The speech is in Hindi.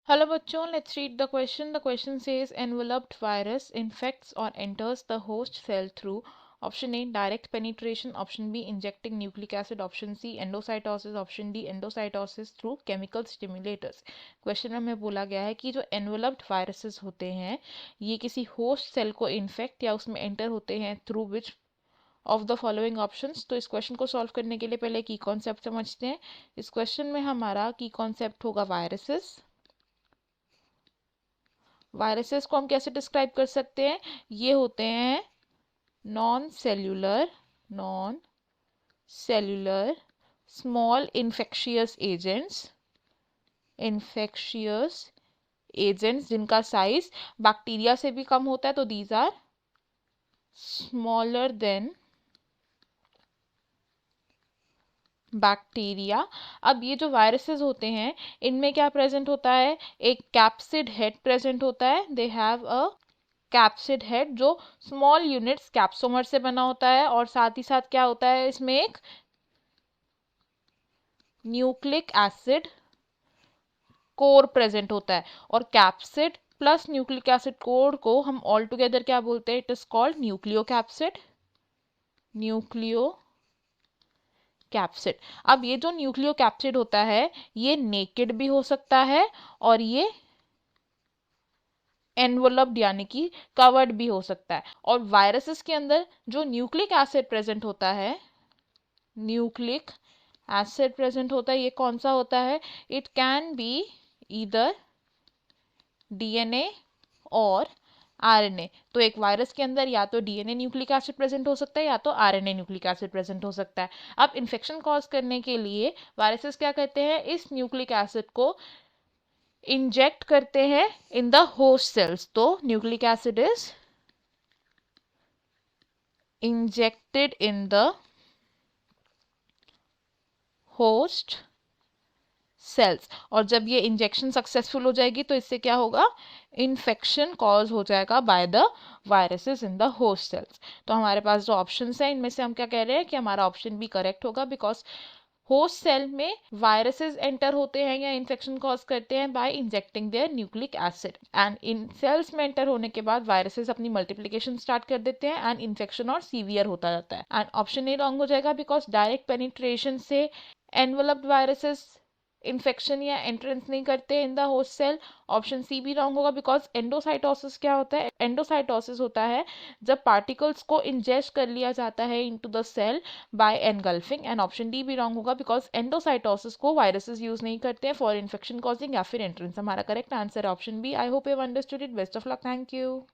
Hello बच्चों, let's read the question. The question says enveloped virus infects or enters the host cell through option A direct penetration, option B injecting nucleic acid, option C endocytosis, option D endocytosis through chemical stimulators. Question में हमें बोला गया है कि जो enveloped viruses होते हैं ये किसी होस्ट सेल को इन्फेक्ट या उसमें एंटर होते हैं through which of the following options. तो इस क्वेश्चन को सॉल्व करने के लिए पहले की कॉन्सेप्ट समझते हैं। इस क्वेश्चन में हमारा की कॉन्सेप्ट होगा वायरसेस। वायरसेस को हम कैसे डिस्क्राइब कर सकते हैं? ये होते हैं non cellular small infectious agents जिनका साइज बैक्टीरिया से भी कम होता है, तो these are smaller than bacteria. अब ये जो वायरसेस होते हैं इनमें क्या प्रेजेंट होता है? एक कैप्सिड हेड प्रेजेंट होता है। They have a capsid head जो स्मॉल यूनिट्स कैप्सोमर से बना होता है, और साथ ही साथ क्या होता है इसमें एक न्यूक्लिक एसिड कोर प्रेजेंट होता है। और capsid plus nucleic acid core को हम ऑल टुगेदर क्या बोलते हैं? It is called nucleo capsid. अब ये जो न्यूक्लियो कैप्सिड होता है ये नेकेड भी हो सकता है और ये एनवलप्ड यानी कि कवर्ड भी हो सकता है। और वायरसेस के अंदर जो न्यूक्लिक एसिड प्रेजेंट होता है ये कौन सा होता है? It can be either DNA और आरएनए। तो एक वायरस के अंदर या तो डीएनए न्यूक्लिक एसिड प्रेजेंट हो सकता है या तो आरएनए न्यूक्लिक एसिड प्रेजेंट हो सकता है। अब इन्फेक्शन कॉज करने के लिए वायरसेस क्या करते हैं? इस न्यूक्लिक एसिड को इंजेक्ट करते हैं इन द होस्ट सेल्स। तो nucleic acid is injected in the host cells, और जब ये इंजेक्शन सक्सेसफुल हो जाएगी तो इससे क्या होगा? इन्फेक्शन कॉज हो जाएगा by the viruses in the host cells. तो हमारे पास जो ऑप्शंस हैं इनमें से हम क्या कह रहे हैं कि हमारा ऑप्शन भी करेक्ट होगा, बिकॉज होस्ट सेल में वायरसेस एंटर होते हैं या इन्फेक्शन कॉज करते हैं by injecting their nucleic acid, and इन सेल्स में एंटर होने के बाद वायरसेस अपनी मल्टीप्लिकेशन स्टार्ट कर देते हैं एंड इन्फेक्शन और सीवियर होता जाता है। एंड ऑप्शन ए रॉन्ग हो जाएगा बिकॉज डायरेक्ट पेनिट्रेशन से एनवलप्ड वायरसेस इन्फेक्शन या एंट्रेंस नहीं करते in the host cell. Option C भी रॉन्ग होगा बिकॉज एंडोसाइटोसिस क्या होता है? एंडोसाइटोसिस होता है जब पार्टिकल्स को इंजेस्ट कर लिया जाता है into the cell by engulfing. And option D भी रॉन्ग होगा बिकॉज एंडोसाइटोसिस को वायरसेस यूज नहीं करते हैं फॉर इन्फेक्शन कॉजिंग या फिर एंट्रेंस। हमारा correct answer option B. I hope you understood it. Best of luck. Thank you.